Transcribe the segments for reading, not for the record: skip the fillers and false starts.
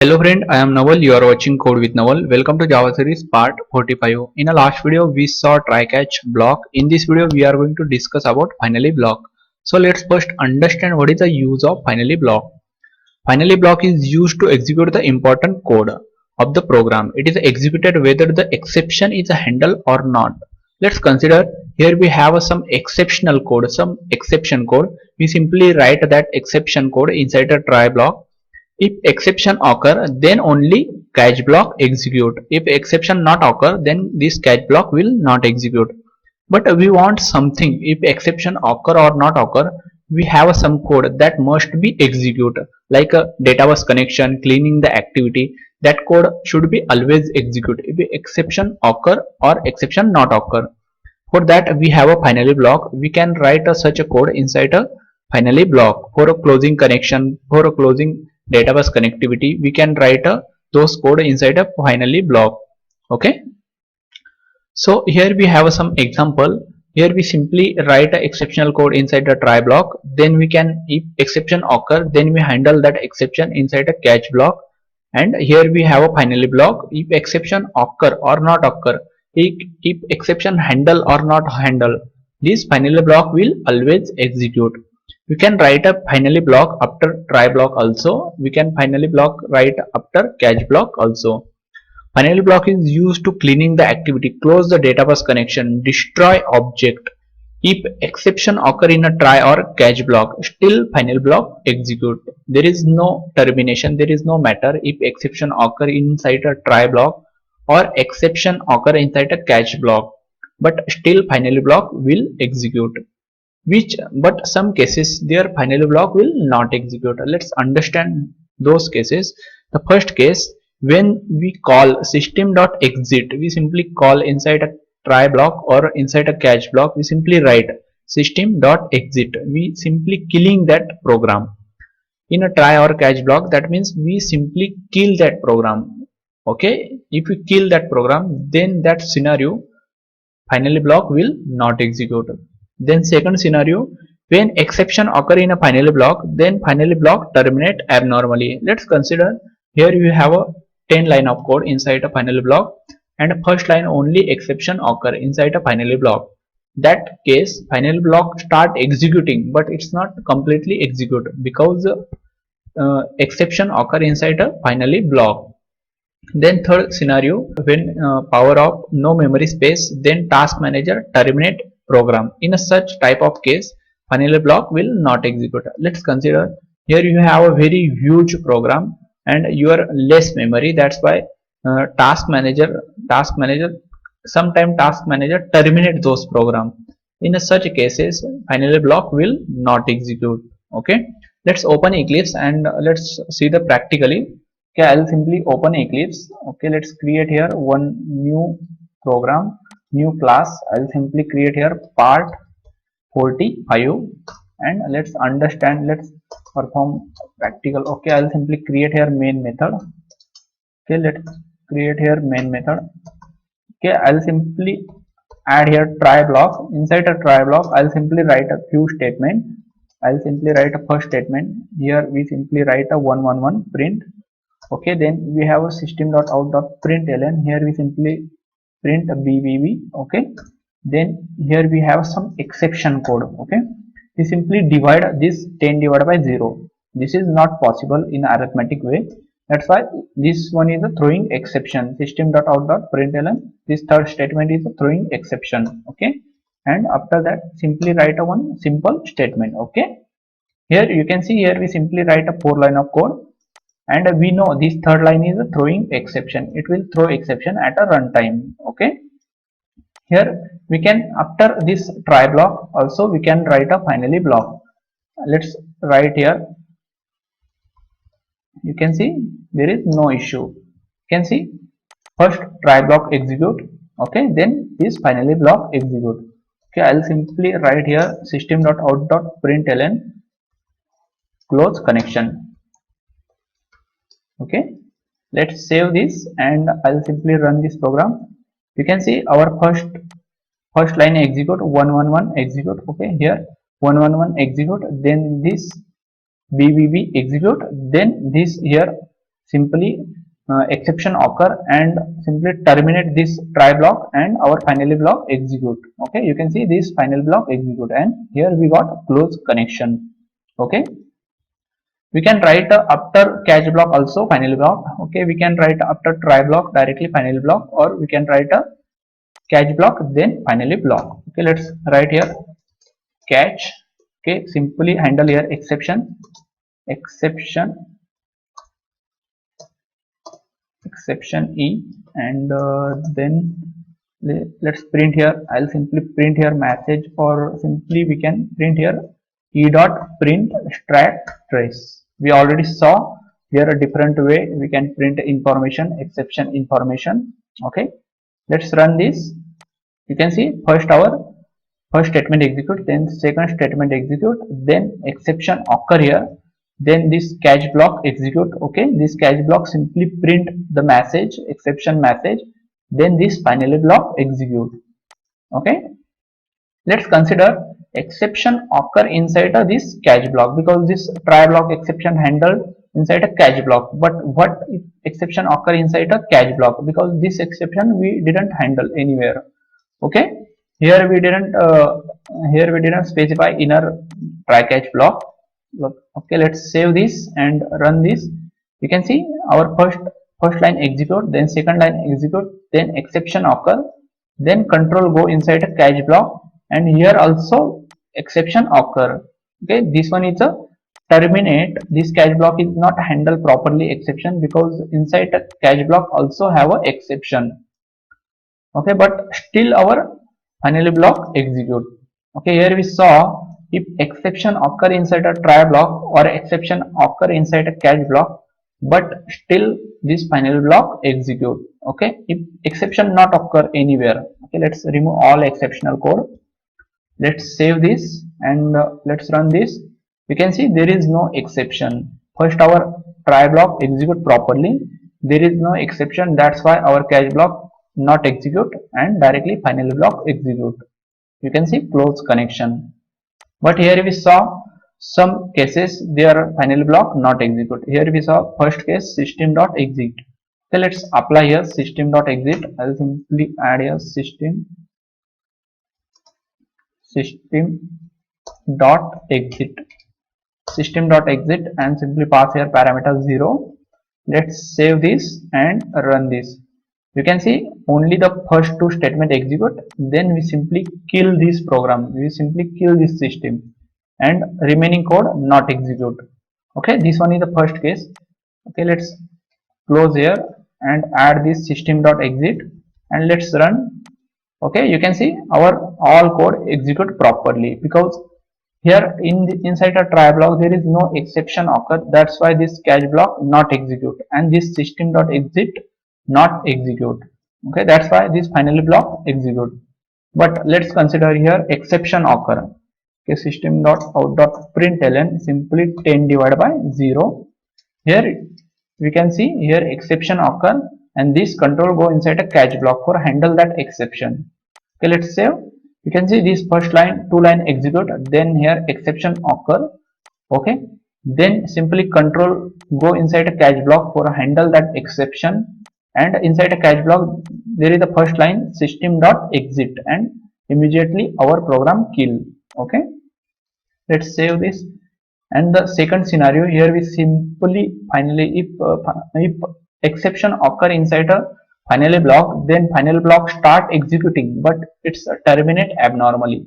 Hello friend, I am Naval. You are watching Code with Naval. Welcome to Java series part 45. In the last video we saw try catch block. In this video we are going to discuss about finally block. So let's first understand what is the use of finally block. Finally block is used to execute the important code of the program. It is executed whether the exception is handled or not. Let's consider here we have some exceptional code, some exception code. We simply write that exception code inside a try block. If exception occur, then only catch block execute. If exception not occur, then this catch block will not execute. But we want something. If exception occur or not occur, we have some code that must be executed, like a database connection, cleaning the activity. That code should be always execute if exception occur or exception not occur. For that we have a finally block. We can write such a code inside a finally block. For a closing connection, for a closing database connectivity, we can write those code inside a finally block. Okay. So here we have some example. Here we simply write a exceptional code inside a try block. Then we can, if exception occur, then we handle that exception inside a catch block. And here we have a finally block. If exception occur or not occur, if exception handle or not handle, this finally block will always execute. We can write a finally block after try block also. We can finally block write after catch block also. Finally block is used to cleaning the activity, close the database connection, destroy object. If exception occur in a try or catch block, still final block execute. There is no termination, there is no matter if exception occur inside a try block or exception occur inside a catch block, but still final block will execute. But some cases their final block will not execute. Let's understand those cases. The first case, when we call system.exit, we simply call inside a try block or inside a catch block, we simply write system.exit. We simply killing that program. In a try or catch block, that means we simply kill that program. Okay, if we kill that program, then that scenario finally block will not execute. Then second scenario, when exception occur in a finally block, then finally block terminate abnormally. Let's consider here you have a 10 line of code inside a finally block, and first line only exception occur inside a finally block. That case finally block start executing, but it's not completely execute because exception occur inside a finally block. Then third scenario, when power of no memory space, then task manager terminate program. In a such type of case, finally block will not execute. Let's consider here you have a very huge program and you are less memory. That's why task manager sometime task manager terminate those program. In a such cases, finally block will not execute. Okay. Let's open Eclipse and let's see the practically. Okay, I'll simply open Eclipse. Okay, let's create here one new program, new class. I'll simply create here part 45 and let's understand, let's perform practical. Okay, I'll simply create here main method. Okay, let's create here main method. Okay, I'll simply add here try block. Inside a try block, I'll simply write a few statement. I'll simply write a first statement. Here we simply write a 111 print. Okay, then we have a system.out.println. Here we simply print a bbb. Okay, then here we have some exception code. Okay, we simply divide this 10 divided by 0. This is not possible in arithmetic way. That's why this one is a throwing exception. System.out.println. This third statement is a throwing exception. Okay, and after that simply write a one simple statement. Okay, here you can see here we simply write a 4 line of code. And we know this third line is a throwing exception. It will throw exception at a runtime. Okay. Here we can, after this try block also we can write a finally block. Let's write here. You can see there is no issue. You can see first try block execute. Okay. Then this finally block execute. Okay. I'll simply write here system.out.println close connection. Okay, let's save this and I'll simply run this program. You can see our first line execute 111 execute. Okay, here 111 execute, then this bbb execute, then this here simply exception occur and simply terminate this try block and our finally block execute. Okay, you can see this final block execute and here we got close connection. Okay, we can write after catch block also finally block. Okay, we can write after try block directly finally block, or we can write a catch block then finally block. Okay, let's write here catch. Okay, simply handle here exception E, and then let's print here. I'll simply print here message, or simply we can print here e dot print stack trace. We already saw here a different way we can print information, exception information. Okay, let's run this. You can see first our first statement execute, then second statement execute, then exception occur here, then this catch block execute. Okay, this catch block simply print the message, exception message, then this finally block execute. Okay, let's consider exception occur inside this catch block, because this try block exception handled inside a catch block. But what if exception occur inside a catch block, because this exception we didn't handle anywhere. Okay, here we didn't specify inner try catch block. Okay, let's save this and run this. You can see our first line execute, then second line execute, then exception occur, then control go inside a catch block, and here also exception occur. Okay, this one is a terminate. This catch block is not handled properly exception, because inside a catch block also have a exception. Okay, but still our finally block execute. Okay, here we saw if exception occur inside a try block or exception occur inside a catch block, but still this final block execute. Okay, if exception not occur anywhere. Okay, let's remove all exceptional code. Let's save this and let's run this. You can see there is no exception. First our try block execute properly, there is no exception, that's why our catch block not execute and directly finally block execute. You can see close connection. But here we saw some cases their finally block not execute. Here we saw first case system.exit. So let's apply here system.exit. I will simply add here system.exit and simply pass here parameter 0. Let's save this and run this. You can see only the first two statement execute, then we simply kill this program, we simply kill this system, and remaining code not execute. Okay, this one is the first case. Okay, let's close here and add this system.exit and let's run. Okay, you can see our all code execute properly, because here inside a try block there is no exception occur, that's why this catch block not execute and this system.exit not execute. Okay, that's why this finally block execute. But let's consider here exception occur. Okay, system.out.println simply 10 divided by 0. Here we can see here exception occur and this control go inside a catch block for handle that exception. Okay, let's save. You can see this first line, two line execute, then here exception occur. Okay, then simply control go inside a catch block for handle that exception, and inside a catch block there is the first line system.exit and immediately our program kill. Okay, let's save this. And the second scenario here we simply finally if exception occur inside a finally block, then final block start executing but it's terminate abnormally.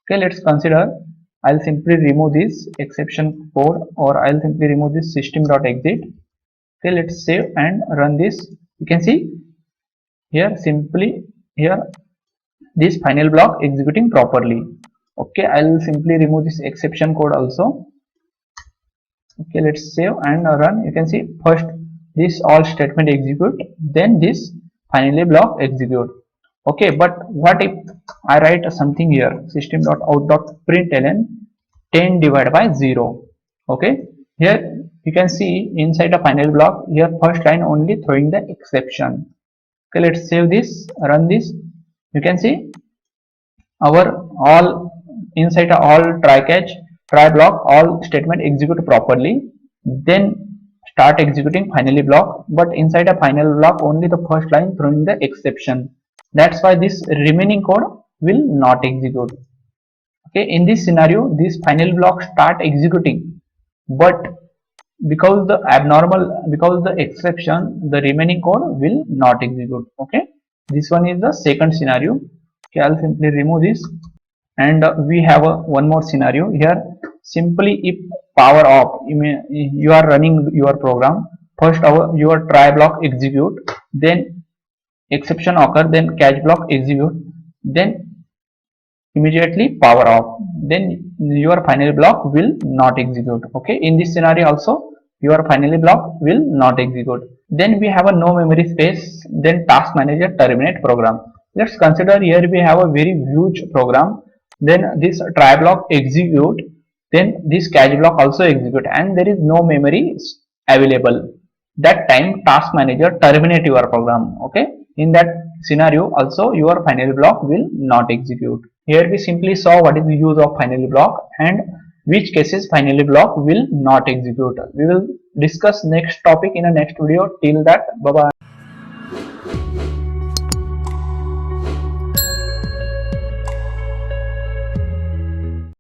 Okay, let's consider. I'll simply remove this exception code, or I'll simply remove this system.exit. Okay, let's save and run this. You can see here simply here this final block executing properly. Okay, I'll simply remove this exception code also. Okay, let's save and run. You can see first this all statement execute, then this finally block execute. Okay, but what if I write something here system.out.println 10 divided by 0. Okay, here you can see inside a final block here first line only throwing the exception. Okay, let's save this, run this. You can see our all inside all try catch try block all statement execute properly, then start executing finally block, but inside a final block only the first line throwing the exception. That's why this remaining code will not execute. Okay, in this scenario, this final block start executing, but because the exception, the remaining code will not execute. Okay, this one is the second scenario. Okay, I'll simply remove this, and we have one more scenario here. Simply if power off, you are running your program. First, your try block execute, then exception occur, then catch block execute, then immediately power off, then your final block will not execute. Okay, in this scenario also your final block will not execute. Then we have a no memory space, then task manager terminate program. Let's consider here we have a very huge program, then this try block execute, then this catch block also execute, and there is no memory available. That time task manager terminate your program. Okay, in that scenario also your final block will not execute. Here we simply saw what is the use of finally block and which cases finally block will not execute. We will discuss next topic in a next video. Till that, bye bye.